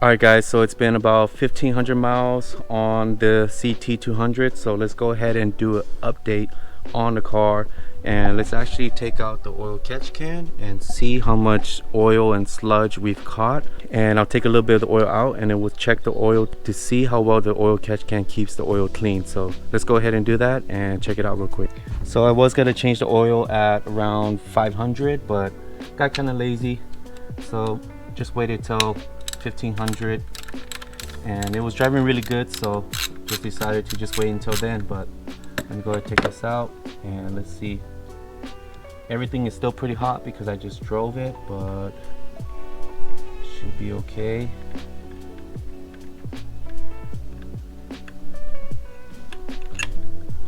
Alright guys, so it's been about 1500 miles on the CT200, so let's go ahead and do an update on the car, and let's actually take out the oil catch can and see how much oil and sludge we've caught. And I'll take a little bit of the oil out and then we'll check the oil to see how well the oil catch can keeps the oil clean. So let's go ahead and do that and check it out real quick. So I was gonna change the oil at around 500, but got kind of lazy, so just waited till 1500, and it was driving really good, so just decided to just wait until then. But let me go ahead and take this out and let's see. Everything is still pretty hot because I just drove it, but should be okay.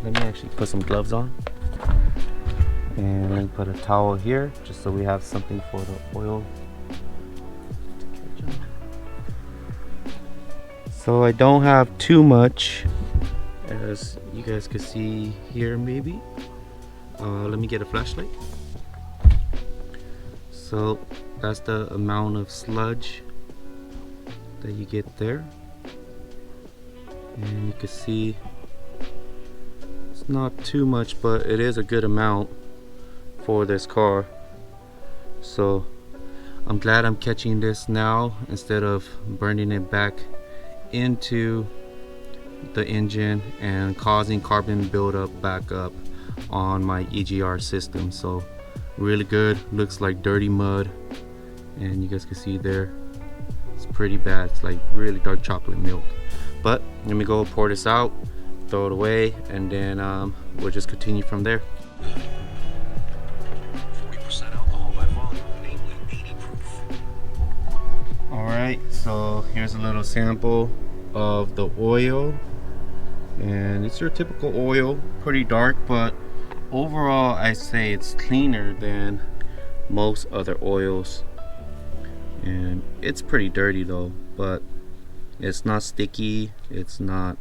Let me actually put some gloves on, and then put a towel here just so we have something for the oil. So I don't have too much, as you guys can see here maybe. Let me get a flashlight. So that's the amount of sludge that you get there. And you can see it's not too much, but it is a good amount for this car. So I'm glad I'm catching this now instead of burning it back into the engine and causing carbon buildup back up on my EGR system. So really good. Looks like dirty mud, and you guys can see there it's pretty bad. It's like really dark chocolate milk. But let me go pour this out, throw it away, and then we'll just continue from there. 40% alcohol by volume, namely 80 proof. Alright, so here's a little sample of the oil, and it's your typical oil, pretty dark, but overall I say it's cleaner than most other oils. And it's pretty dirty though, but it's not sticky, it's not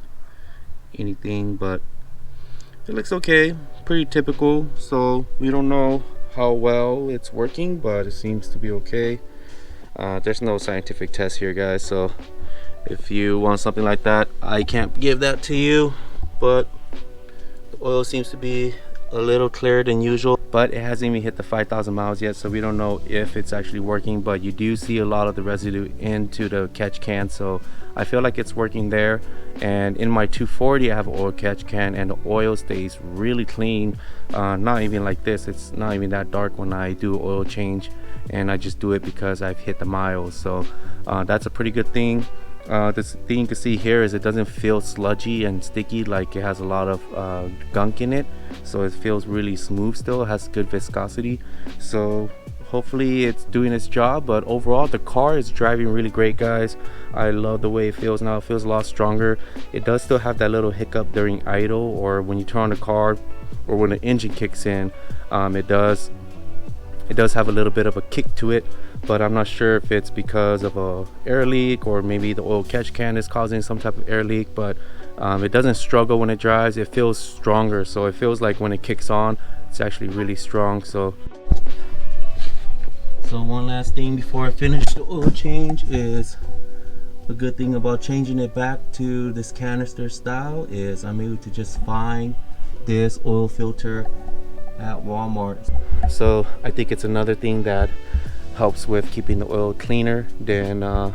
anything, but it looks okay, pretty typical. So we don't know how well it's working, but it seems to be okay. There's no scientific test here, guys, so if you want something like that, I can't give that to you. But the oil seems to be a little clearer than usual, but it hasn't even hit the 5,000 miles yet, so we don't know if it's actually working. But you do see a lot of the residue into the catch can, so I feel like it's working there. And in my 240 I have an oil catch can, and the oil stays really clean. Not even like this, it's not even that dark when I do oil change, and I just do it because I've hit the miles. So that's a pretty good thing. This thing you can see here is it doesn't feel sludgy and sticky like it has a lot of gunk in it, so it feels really smooth still. It has good viscosity, so hopefully it's doing its job. But overall the car is driving really great, guys. I love the way it feels now. It feels a lot stronger. It does still have that little hiccup during idle, or when you turn on the car, or when the engine kicks in. It does have a little bit of a kick to it, but I'm not sure if it's because of a air leak or maybe the oil catch can is causing some type of air leak. But it doesn't struggle when it drives. It feels stronger, so it feels like when it kicks on it's actually really strong. So one last thing before I finish the oil change is the good thing about changing it back to this canister style is I'm able to just find this oil filter at Walmart. So I think it's another thing that helps with keeping the oil cleaner than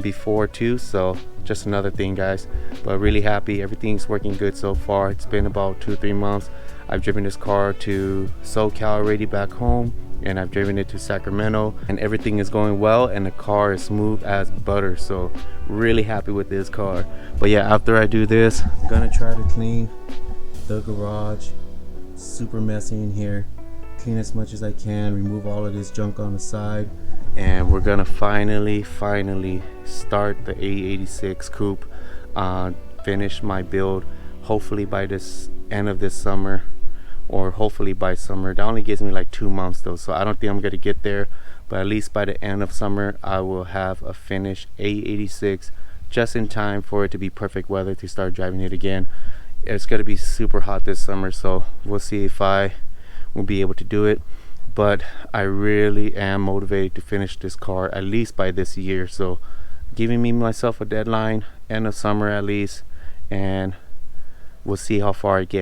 before too. So just another thing, guys. But really happy, everything's working good so far. It's been about 2-3 months. I've driven this car to SoCal already back home, and I've driven it to Sacramento, and everything is going well, and the car is smooth as butter. So really happy with this car. But yeah, after I do this, I'm gonna try to clean the garage. Super messy in here. Clean as much as I can, remove all of this junk on the side, and we're gonna finally start the A86 coupe. Finish my build hopefully by this end of this summer, or hopefully by summer. That only gives me like 2 months though, so I don't think I'm gonna get there, but at least by the end of summer I will have a finished A86, just in time for it to be perfect weather to start driving it again. It's gonna be super hot this summer, so we'll see if I will be able to do it. but I really am motivated to finish this car at least by this year. So giving me myself a deadline, end of summer at least, and we'll see how far I get.